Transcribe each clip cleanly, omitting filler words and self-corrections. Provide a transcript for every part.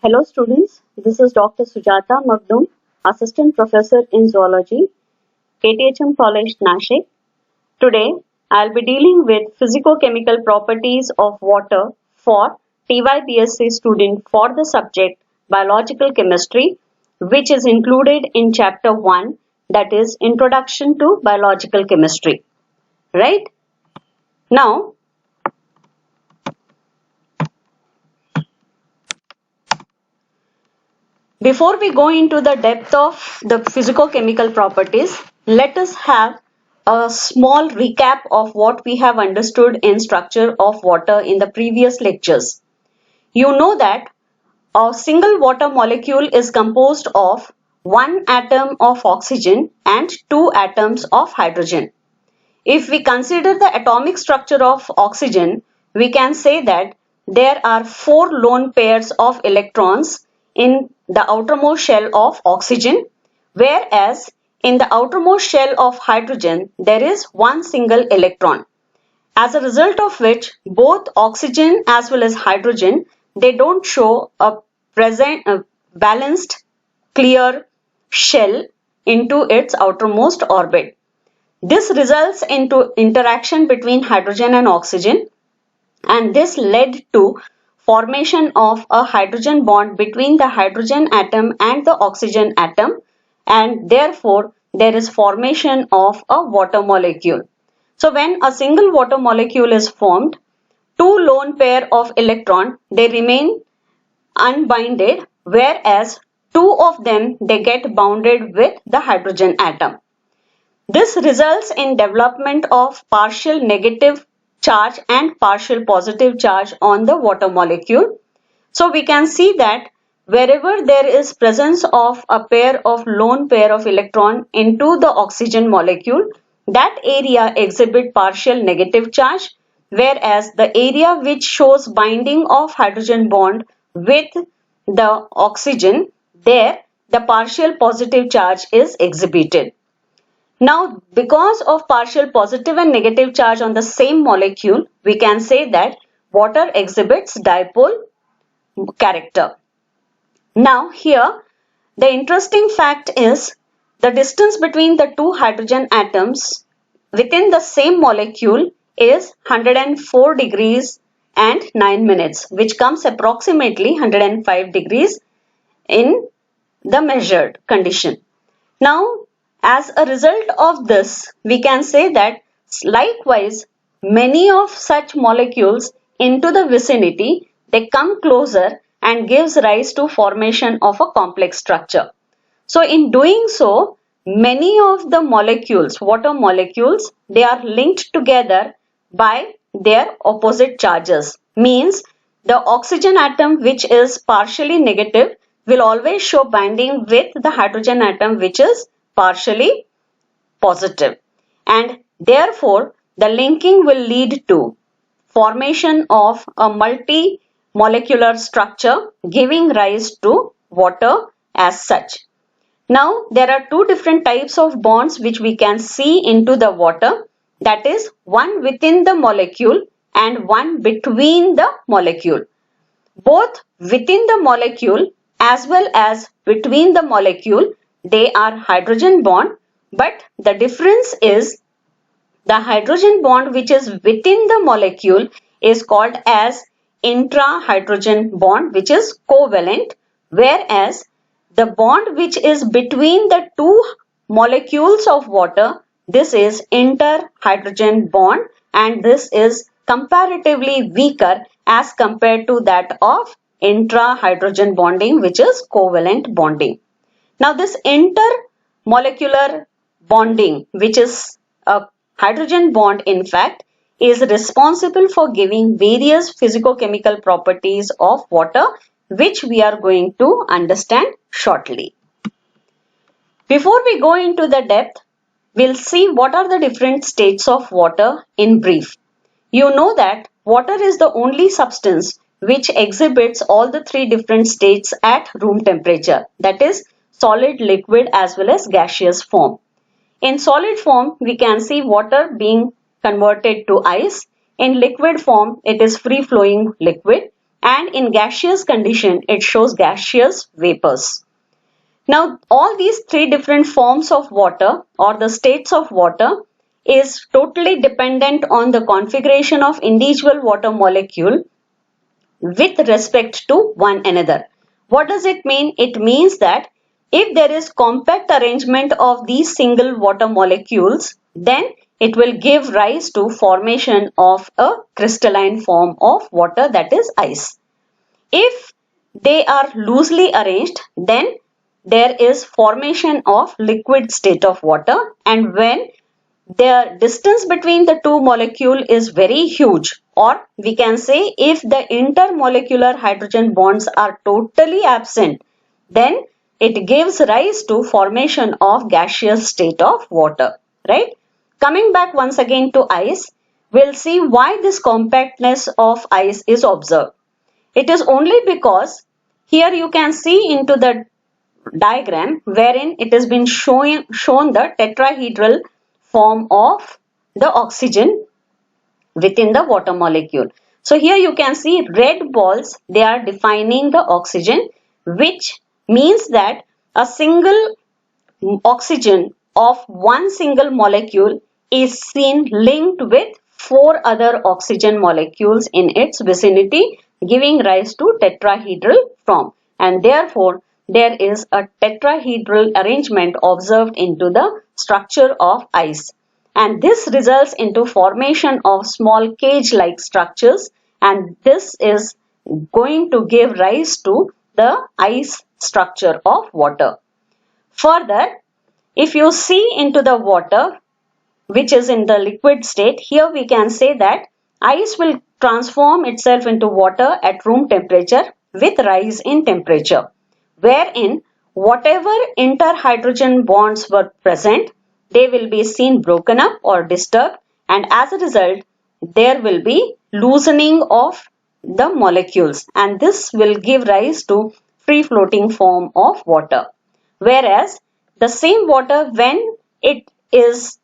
Hello students, this is Dr. Sujata Magdum, Assistant Professor in Zoology, KTHM College, Nashik. Today, I'll be dealing with physico-chemical properties of water for TYPSC student for the subject Biological Chemistry, which is included in Chapter 1, that is Introduction to Biological Chemistry. Right? Now, before we go into the depth of the physico-chemical properties, let us have a small recap of what we have understood in structure of water in the previous lectures. You know that a single water molecule is composed of one atom of oxygen and two atoms of hydrogen. If we consider the atomic structure of oxygen, we can say that there are four lone pairs of electrons in the outermost shell of oxygen, whereas in the outermost shell of hydrogen, there is one single electron. As a result of which, both oxygen as well as hydrogen, they don't show a balanced, clear shell into its outermost orbit. This results into interaction between hydrogen and oxygen, and this led to formation of a hydrogen bond between the hydrogen atom and the oxygen atom, and therefore there is formation of a water molecule. So when a single water molecule is formed, two lone pair of electron, they remain unbinded, whereas two of them, they get bounded with the hydrogen atom. This results in development of partial negative charge and partial positive charge on the water molecule. So we can see that wherever there is presence of a lone pair of electron into the oxygen molecule, that area exhibit partial negative charge, whereas the area which shows binding of hydrogen bond with the oxygen, there the partial positive charge is exhibited. Now, because of partial positive and negative charge on the same molecule, we can say that water exhibits dipole character. Now, here, the interesting fact is the distance between the two hydrogen atoms within the same molecule is 104 degrees and 9 minutes, which comes approximately 105 degrees in the measured condition. Now, as a result of this, we can say that likewise, many of such molecules into the vicinity, they come closer and gives rise to formation of a complex structure. So in doing so, many of the molecules, water molecules, they are linked together by their opposite charges. Means the oxygen atom which is partially negative will always show binding with the hydrogen atom which is partially positive, and therefore the linking will lead to formation of a multi-molecular structure giving rise to water as such. Now there are two different types of bonds which we can see into the water, that is one within the molecule and one between the molecule. Both within the molecule as well as between the molecule, they are hydrogen bond, but the difference is the hydrogen bond which is within the molecule is called as intra-hydrogen bond, which is covalent, whereas the bond which is between the two molecules of water, this is inter-hydrogen bond, and this is comparatively weaker as compared to that of intra-hydrogen bonding, which is covalent bonding. Now this intermolecular bonding, which is a hydrogen bond in fact, is responsible for giving various physico-chemical properties of water, which we are going to understand shortly. Before we go into the depth, we'll see what are the different states of water in brief. You know that water is the only substance which exhibits all the three different states at room temperature, that is solid, liquid as well as gaseous form. In solid form, we can see water being converted to ice. In liquid form, it is free flowing liquid, and in gaseous condition it shows gaseous vapors. Now all these three different forms of water or the states of water is totally dependent on the configuration of individual water molecule with respect to one another. What does it mean? It means that if there is compact arrangement of these single water molecules, then it will give rise to formation of a crystalline form of water, that is ice. If they are loosely arranged, then there is formation of liquid state of water, and when the distance between the two molecule is very huge, or we can say if the intermolecular hydrogen bonds are totally absent, then it gives rise to formation of gaseous state of water, right? Coming back once again to ice, we'll see why this compactness of ice is observed. It is only because here you can see into the diagram wherein it has been shown the tetrahedral form of the oxygen within the water molecule. So here you can see red balls, they are defining the oxygen, which means that a single oxygen of one single molecule is seen linked with four other oxygen molecules in its vicinity, giving rise to tetrahedral form, and therefore there is a tetrahedral arrangement observed into the structure of ice, and this results into formation of small cage-like structures, and this is going to give rise to the ice structure of water. Further, if you see into the water which is in the liquid state, here we can say that ice will transform itself into water at room temperature with rise in temperature, wherein whatever interhydrogen bonds were present, they will be seen broken up or disturbed, and as a result there will be loosening of the molecules, and this will give rise to free floating form of water. Whereas the same water, when it is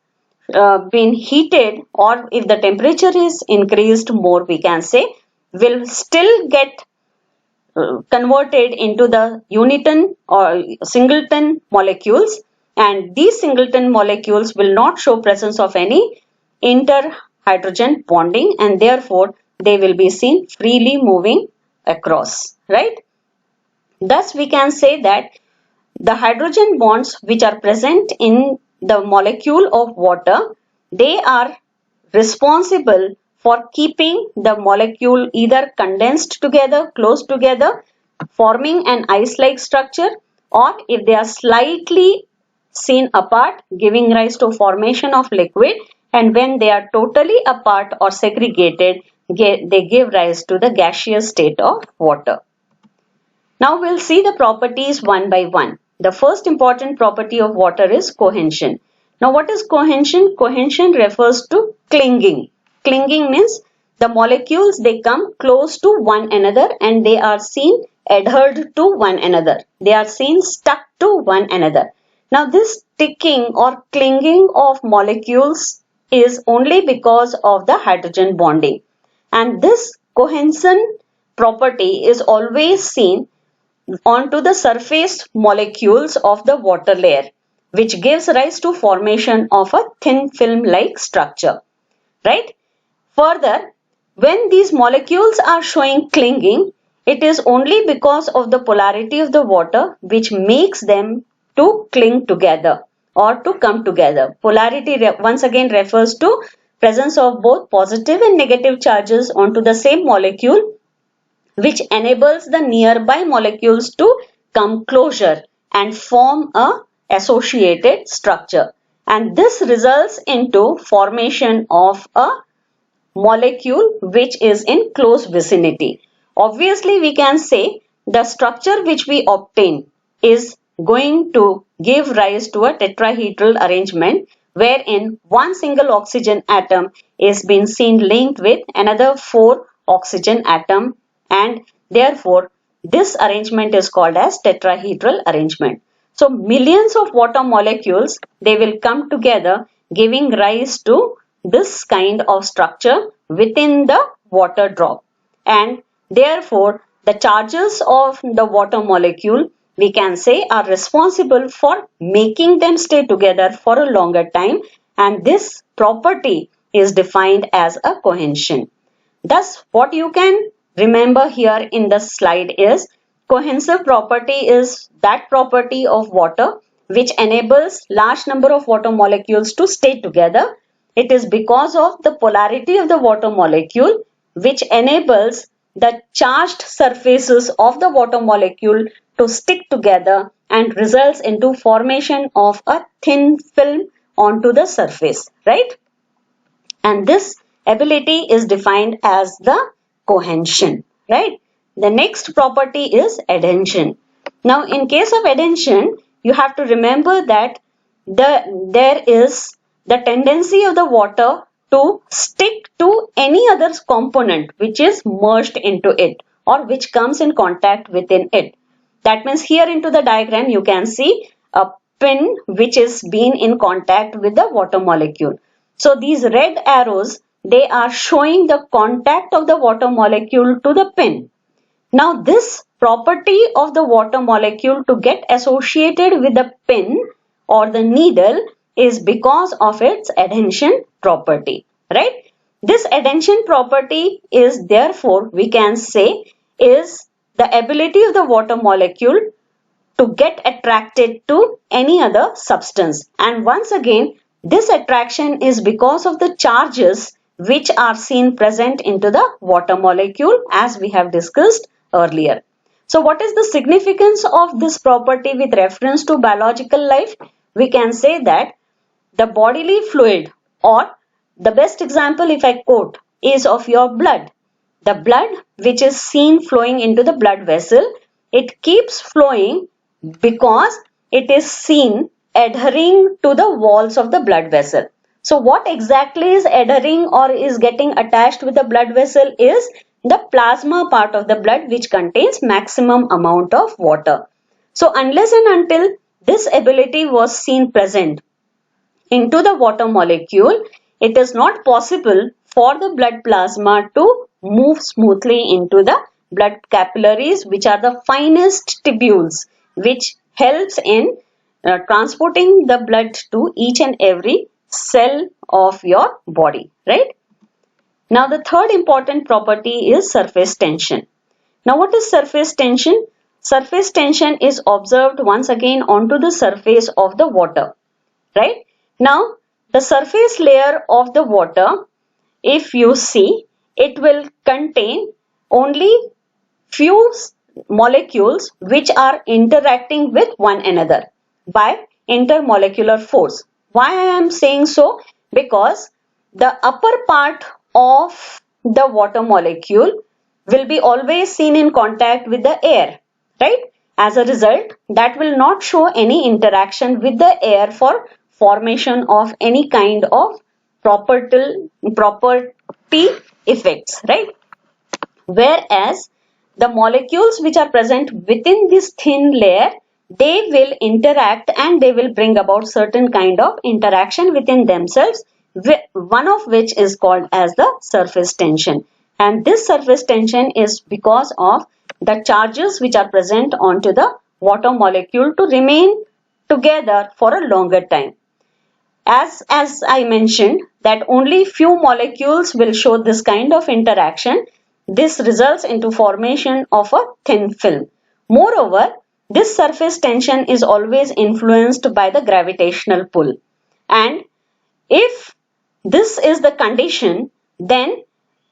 been heated, or if the temperature is increased more, we can say, will still get converted into the uniton or singleton molecules, and these singleton molecules will not show presence of any interhydrogen bonding, and therefore they will be seen freely moving across, right? Thus we can say that the hydrogen bonds which are present in the molecule of water, they are responsible for keeping the molecule either condensed together, close together, forming an ice-like structure, or if they are slightly seen apart, giving rise to formation of liquid, and when they are totally apart or segregated, they give rise to the gaseous state of water. Now we'll see the properties one by one. The first important property of water is cohesion. Now what is cohesion? Cohesion refers to clinging. Clinging means the molecules, they come close to one another and they are seen adhered to one another. They are seen stuck to one another. Now this sticking or clinging of molecules is only because of the hydrogen bonding, and this cohesion property is always seen onto the surface molecules of the water layer, which gives rise to formation of a thin film-like structure, right? Further, when these molecules are showing clinging, it is only because of the polarity of the water which makes them to cling together or to come together. Polarity once again refers to presence of both positive and negative charges onto the same molecule, which enables the nearby molecules to come closer and form a associated structure, and this results into formation of a molecule which is in close vicinity. Obviously we can say the structure which we obtain is going to give rise to a tetrahedral arrangement, wherein one single oxygen atom is being seen linked with another 4 oxygen atom, and therefore this arrangement is called as tetrahedral arrangement. So millions of water molecules, they will come together, giving rise to this kind of structure within the water drop, and Therefore, the charges of the water molecule, we can say, are responsible for making them stay together for a longer time, and this property is defined as a cohesion. Thus, what you can remember here in the slide is cohesive property is that property of water which enables large number of water molecules to stay together. It is because of the polarity of the water molecule which enables the charged surfaces of the water molecule to stick together and results into formation of a thin film onto the surface, right? And this ability is defined as the cohesion, right? The next property is adhesion. Now, in case of adhesion, you have to remember that there is the tendency of the water to stick to any other component which is merged into it or which comes in contact within it. That means here into the diagram you can see a pin which is been in contact with the water molecule. So these red arrows, they are showing the contact of the water molecule to the pin. Now this property of the water molecule to get associated with the pin or the needle is because of its adhesion property, right? This adhesion property is therefore we can say is the ability of the water molecule to get attracted to any other substance. And once again, this attraction is because of the charges which are seen present into the water molecule as we have discussed earlier. So what is the significance of this property with reference to biological life? We can say that the bodily fluid, or the best example if I quote is of your blood. The blood which is seen flowing into the blood vessel, it keeps flowing because it is seen adhering to the walls of the blood vessel. So what exactly is adhering or is getting attached with the blood vessel is the plasma part of the blood which contains maximum amount of water. So unless and until this ability was seen present into the water molecule, it is not possible for the blood plasma to move smoothly into the blood capillaries, which are the finest tubules which helps in transporting the blood to each and every cell of your body, right? Now the third important property is surface tension. Now what is surface tension? Surface tension is observed once again onto the surface of the water, right? Now the surface layer of the water, if you see, it will contain only few molecules which are interacting with one another by intermolecular force. Why I am saying so? Because the upper part of the water molecule will be always seen in contact with the air, right? As a result, that will not show any interaction with the air for formation of any kind of property effects, right? Whereas the molecules which are present within this thin layer, they will interact and they will bring about certain kind of interaction within themselves, one of which is called as the surface tension. And this surface tension is because of the charges which are present onto the water molecule to remain together for a longer time. As I mentioned that only few molecules will show this kind of interaction. This results into formation of a thin film. Moreover, this surface tension is always influenced by the gravitational pull. And if this is the condition, then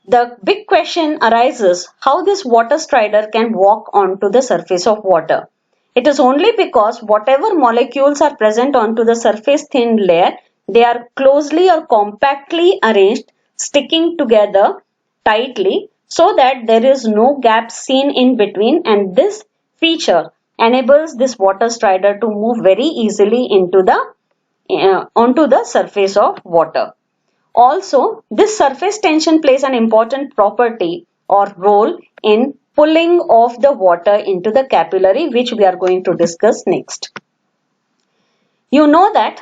the big question arises how this water strider can walk onto the surface of water. It is only because whatever molecules are present onto the surface thin layer, they are closely or compactly arranged, sticking together tightly so that there is no gap seen in between, and this feature enables this water strider to move very easily into the onto the surface of water. Also, this surface tension plays an important property or role in pulling of the water into the capillary, which we are going to discuss next. You know that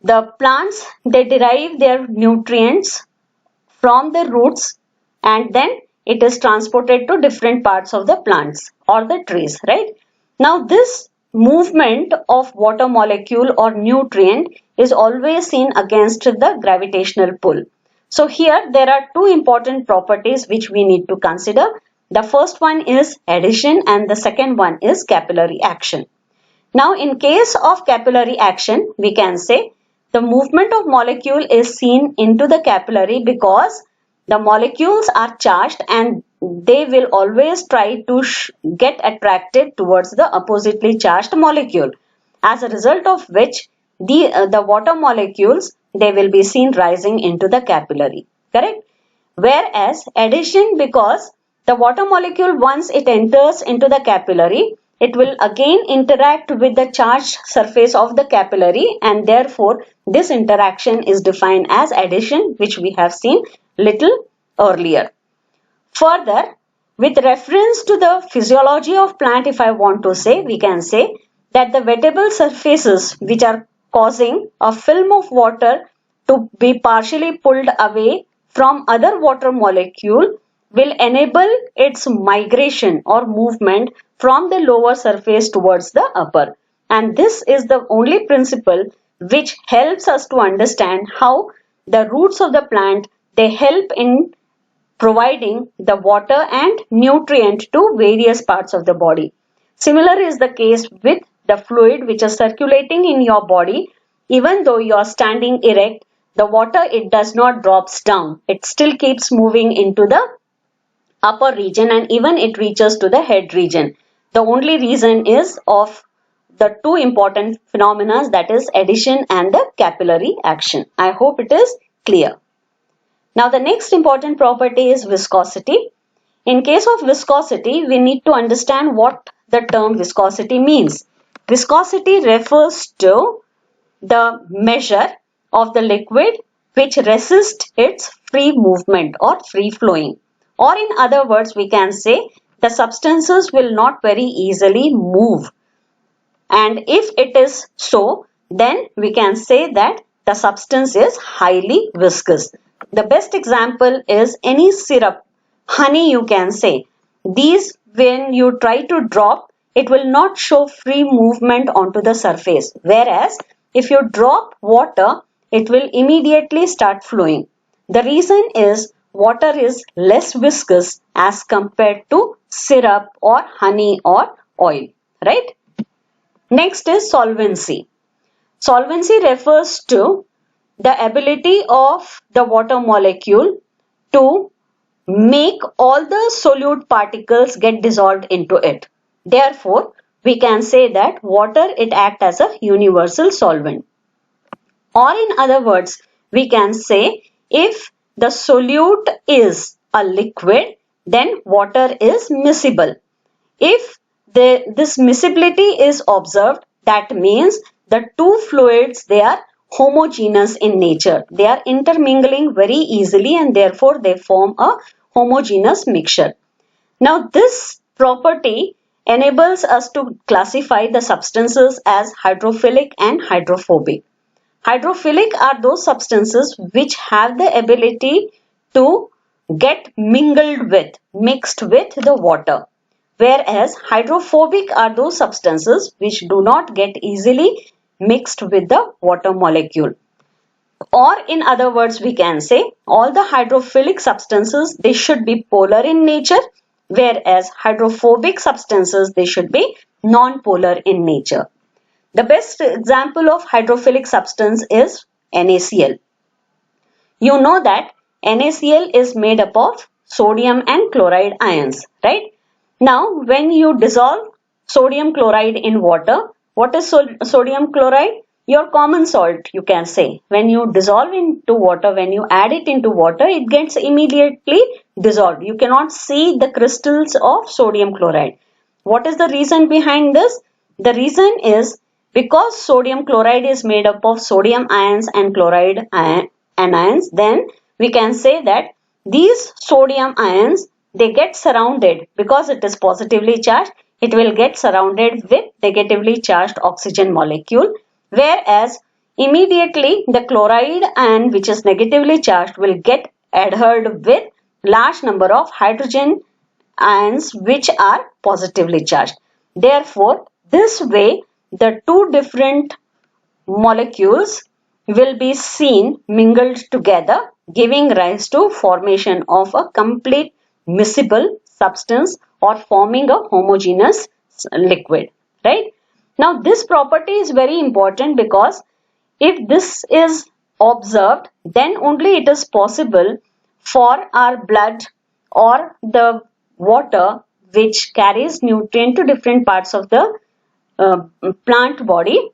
the plants, they derive their nutrients from the roots and then it is transported to different parts of the plants or the trees, right? Now this movement of water molecule or nutrient is always seen against the gravitational pull. So here there are two important properties which we need to consider. The first one is adhesion and the second one is capillary action. Now in case of capillary action, we can say the movement of molecule is seen into the capillary because the molecules are charged and they will always try to get attracted towards the oppositely charged molecule. As a result of which the water molecules, they will be seen rising into the capillary, correct? Whereas adhesion, because the water molecule once it enters into the capillary, it will again interact with the charged surface of the capillary and therefore this interaction is defined as adhesion, which we have seen little earlier. Further, with reference to the physiology of plant, if I want to say, we can say that the wettable surfaces which are causing a film of water to be partially pulled away from other water molecule will enable its migration or movement from the lower surface towards the upper. And this is the only principle which helps us to understand how the roots of the plant, they help in providing the water and nutrient to various parts of the body. Similar is the case with the fluid which is circulating in your body. Even though you are standing erect, the water, it does not drops down. It still keeps moving into the upper region and even it reaches to the head region. The only reason is of the two important phenomena, that is adhesion and the capillary action. I hope it is clear. Now the next important property is viscosity. In case of viscosity, we need to understand what the term viscosity means. Viscosity refers to the measure of the liquid which resists its free movement or free flowing. Or in other words, we can say the substances will not very easily move. And if it is so, then we can say that the substance is highly viscous. The best example is any syrup, honey you can say. These, when you try to drop, it will not show free movement onto the surface. Whereas if you drop water, it will immediately start flowing. The reason is water is less viscous as compared to syrup or honey or oil, right? Next is solvency. Solvency refers to the ability of the water molecule to make all the solute particles get dissolved into it. Therefore, we can say that water, it acts as a universal solvent. Or in other words, we can say if the solute is a liquid, then water is miscible. If this miscibility is observed, that means the two fluids, they are homogeneous in nature. They are intermingling very easily and therefore they form a homogeneous mixture. Now this property enables us to classify the substances as hydrophilic and hydrophobic. Hydrophilic are those substances which have the ability to get mingled with, mixed with the water. Whereas hydrophobic are those substances which do not get easily mixed with the water molecule. Or in other words, we can say all the hydrophilic substances, they should be polar in nature, whereas hydrophobic substances, they should be non-polar in nature. The best example of hydrophilic substance is NaCl. You know that NaCl is made up of sodium and chloride ions, right? Now, when you dissolve sodium chloride in water, what is sodium chloride? Your common salt, you can say. When you dissolve into water, when you add it into water, it gets immediately dissolved. You cannot see the crystals of sodium chloride. What is the reason behind this? The reason is because sodium chloride is made up of sodium ions and chloride anions, then we can say that these sodium ions, they get surrounded, because it is positively charged, it will get surrounded with negatively charged oxygen molecule, whereas immediately the chloride ion which is negatively charged will get adhered with large number of hydrogen ions which are positively charged. Therefore, this way the two different molecules will be seen mingled together, giving rise to formation of a complete miscible substance or forming a homogeneous liquid, right? Now this property is very important because if this is observed, then only it is possible for our blood or the water which carries nutrient to different parts of the plant body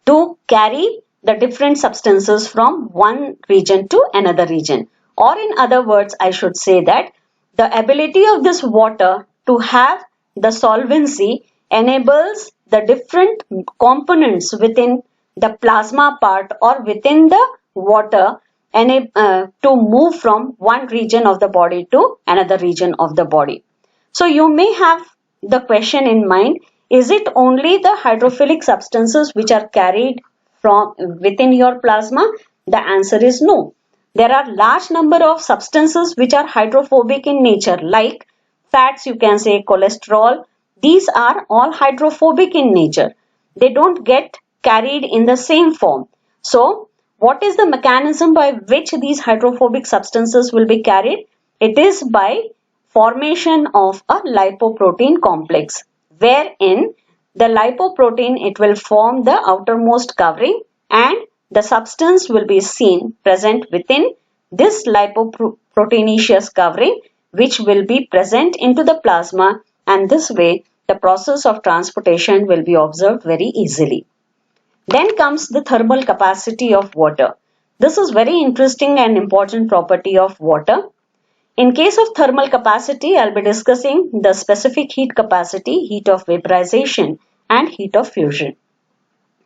to carry the different substances from one region to another region. Or in other words, I should say that the ability of this water to have the solvency enables the different components within the plasma part or within the water to move from one region of the body to another region of the body. So you may have the question in mind, is it only the hydrophilic substances which are carried from within your plasma? The answer is no. There are large number of substances which are hydrophobic in nature, like fats, you can say cholesterol. These are all hydrophobic in nature. They don't get carried in the same form. So what is the mechanism by which these hydrophobic substances will be carried? It is by formation of a lipoprotein complex, wherein the lipoprotein, it will form the outermost covering and the substance will be seen present within this lipoproteinaceous covering, which will be present into the plasma, and this way the process of transportation will be observed very easily. Then comes the thermal capacity of water. This is very interesting and important property of water. In case of thermal capacity, I'll be discussing the specific heat capacity, heat of vaporization and heat of fusion.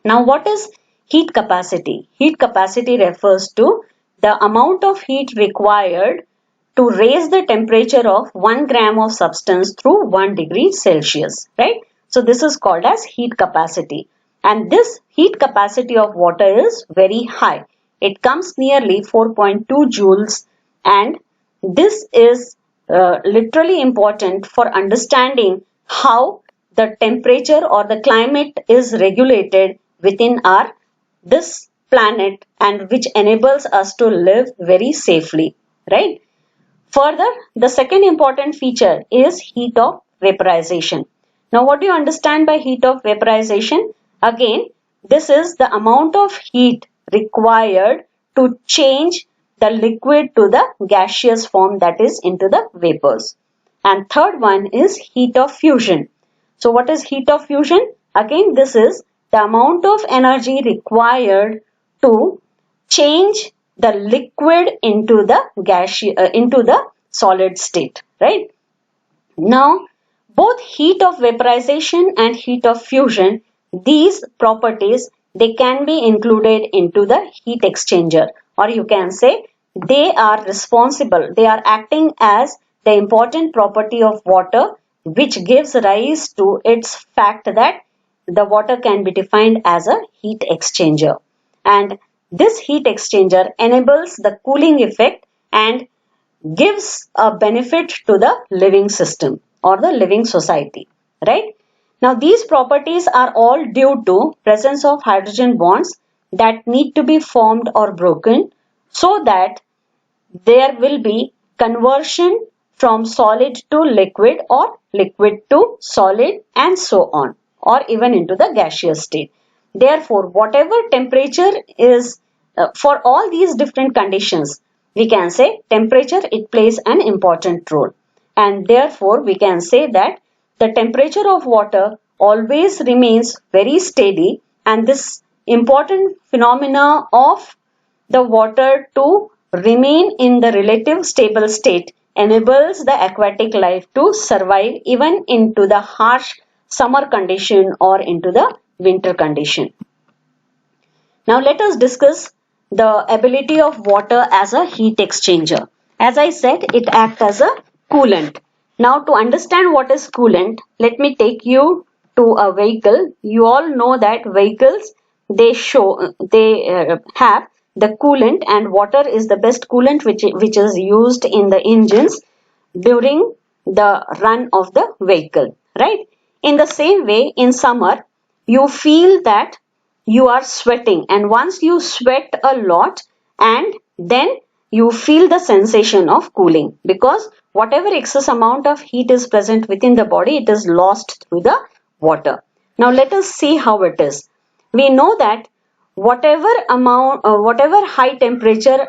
Now what is heat capacity? Heat capacity refers to the amount of heat required to raise the temperature of 1 gram of substance through 1 degree Celsius, right? So this is called as heat capacity. And this heat capacity of water is very high. It comes nearly 4.2 joules, and this is literally important for understanding how the temperature or the climate is regulated within our this planet, and which enables us to live very safely, right? Further, the second important feature is heat of vaporization. Now what do you understand by heat of vaporization? Again, this is the amount of heat required to change the liquid to the gaseous form, that is into the vapors. And third one is heat of fusion. So what is heat of fusion? Again, this is the amount of energy required to change the liquid into the into the solid state, right? Now both heat of vaporization and heat of fusion, these properties, they can be included into the heat exchanger, or you can say they are responsible, they are acting as the important property of water, which gives rise to its fact that the water can be defined as a heat exchanger. And this heat exchanger enables the cooling effect and gives a benefit to the living system or the living society, right? Now these properties are all due to presence of hydrogen bonds that need to be formed or broken, so that there will be conversion from solid to liquid or liquid to solid and so on, or even into the gaseous state. Therefore, whatever temperature is for all these different conditions, we can say temperature, it plays an important role. And therefore, we can say that the temperature of water always remains very steady, and this important phenomena of the water to remain in the relative stable state enables the aquatic life to survive even into the harsh summer condition or into the winter condition. Now let us discuss the ability of water as a heat exchanger. As I said, it acts as a coolant. Now to understand what is coolant, let me take you to a vehicle. You all know that vehicles, they have the coolant, and water is the best coolant which is used in the engines during the run of the vehicle, right? In the same way, in summer, you feel that you are sweating, and once you sweat a lot, and then you feel the sensation of cooling, because whatever excess amount of heat is present within the body, it is lost through the water. Now let us see how it is. We know that whatever high temperature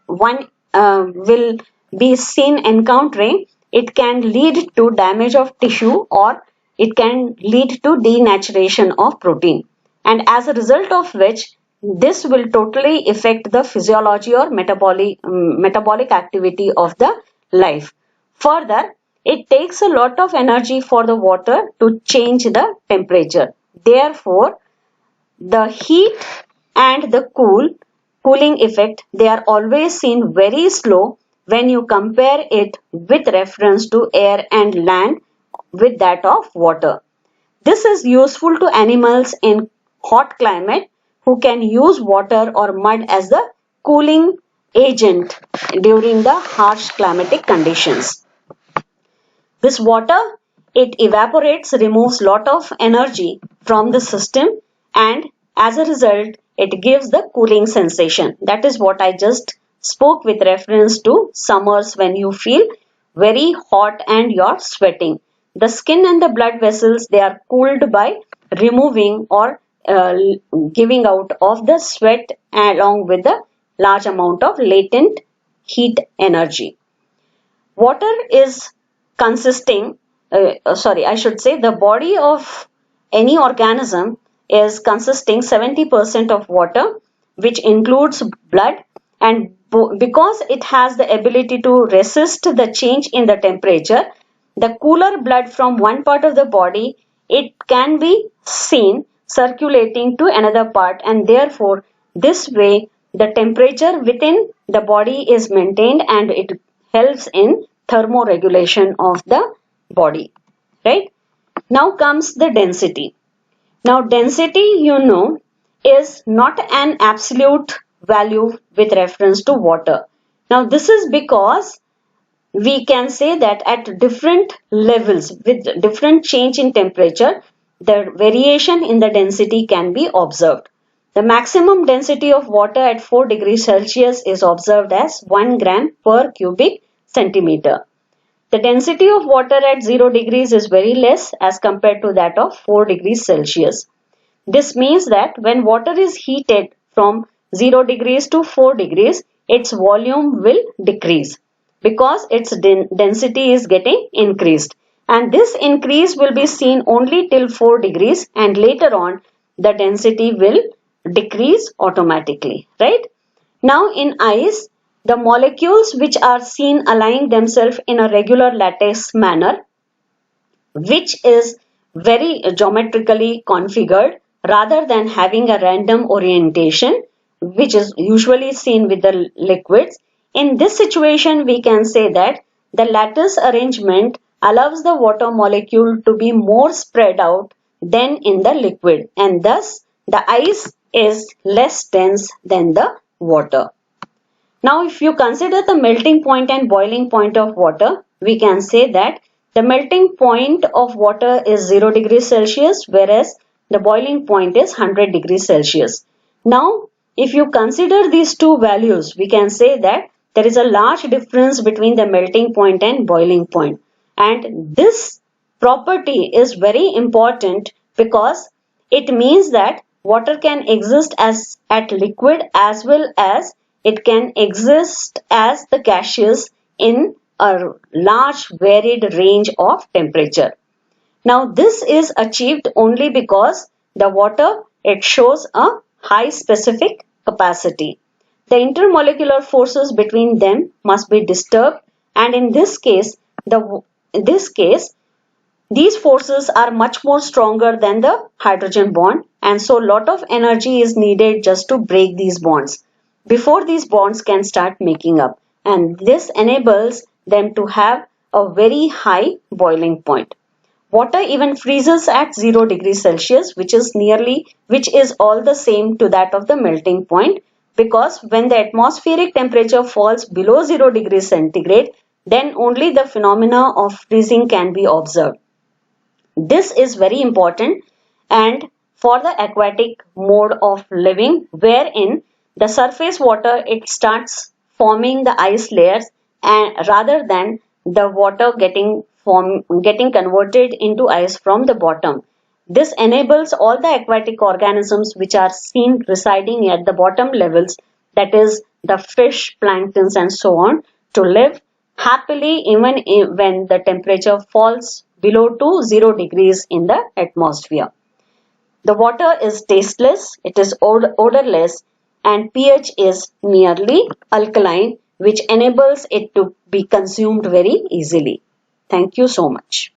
one will be seen encountering, it can lead to damage of tissue, or it can lead to denaturation of protein, and as a result of which this will totally affect the physiology or metabolic activity of the life. Further, it takes a lot of energy for the water to change the temperature. Therefore, the heat and the cooling effect, they are always seen very slow when you compare it with reference to air and land with that of water. This is useful to animals in hot climate who can use water or mud as the cooling agent during the harsh climatic conditions. This water, it evaporates, removes lot of energy from the system, and as a result, it gives the cooling sensation. That is what I just spoke with reference to summers when you feel very hot and you're sweating. The skin and the blood vessels, they are cooled by removing or giving out of the sweat along with the large amount of latent heat energy. Water is consisting, I should say the body of any organism is consisting 70% of water, which includes blood, and because it has the ability to resist the change in the temperature, the cooler blood from one part of the body, it can be seen circulating to another part, and therefore this way the temperature within the body is maintained, and it helps in thermoregulation of the body, right? Now comes the density. Now density, is not an absolute value with reference to water. Now this is because we can say that at different levels with different change in temperature, the variation in the density can be observed. The maximum density of water at 4 degrees Celsius is observed as 1 gram per cubic centimeter. The density of water at 0 degrees is very less as compared to that of 4 degrees Celsius. This means that when water is heated from 0 degrees to 4 degrees, its volume will decrease because its density is getting increased. And this increase will be seen only till 4 degrees, and later on the density will decrease automatically, right? Now in ice, the molecules which are seen aligning themselves in a regular lattice manner, which is very geometrically configured rather than having a random orientation, which is usually seen with the liquids. In this situation, we can say that the lattice arrangement allows the water molecule to be more spread out than in the liquid, and thus the ice is less dense than the water. Now, if you consider the melting point and boiling point of water, we can say that the melting point of water is 0 degrees Celsius, whereas the boiling point is 100 degrees Celsius. Now, if you consider these two values, we can say that there is a large difference between the melting point and boiling point. And this property is very important because it means that water can exist as at liquid as well as it can exist as the gaseous in a large varied range of temperature. Now this is achieved only because the water, it shows a high specific capacity. The intermolecular forces between them must be disturbed, and in this case these forces are much more stronger than the hydrogen bond, and so lot of energy is needed just to break these bonds before these bonds can start making up, and this enables them to have a very high boiling point. Water even freezes at 0 degrees Celsius, which is all the same to that of the melting point, because when the atmospheric temperature falls below 0 degrees centigrade, then only the phenomena of freezing can be observed. This is very important and for the aquatic mode of living, wherein the surface water it starts forming the ice layers and rather than the water getting converted into ice from the bottom. This enables all the aquatic organisms which are seen residing at the bottom levels, that is the fish, planktons and so on, to live happily even when the temperature falls below to 0 degrees in the atmosphere. The water is tasteless, it is odorless, and pH is nearly alkaline, which enables it to be consumed very easily. Thank you so much.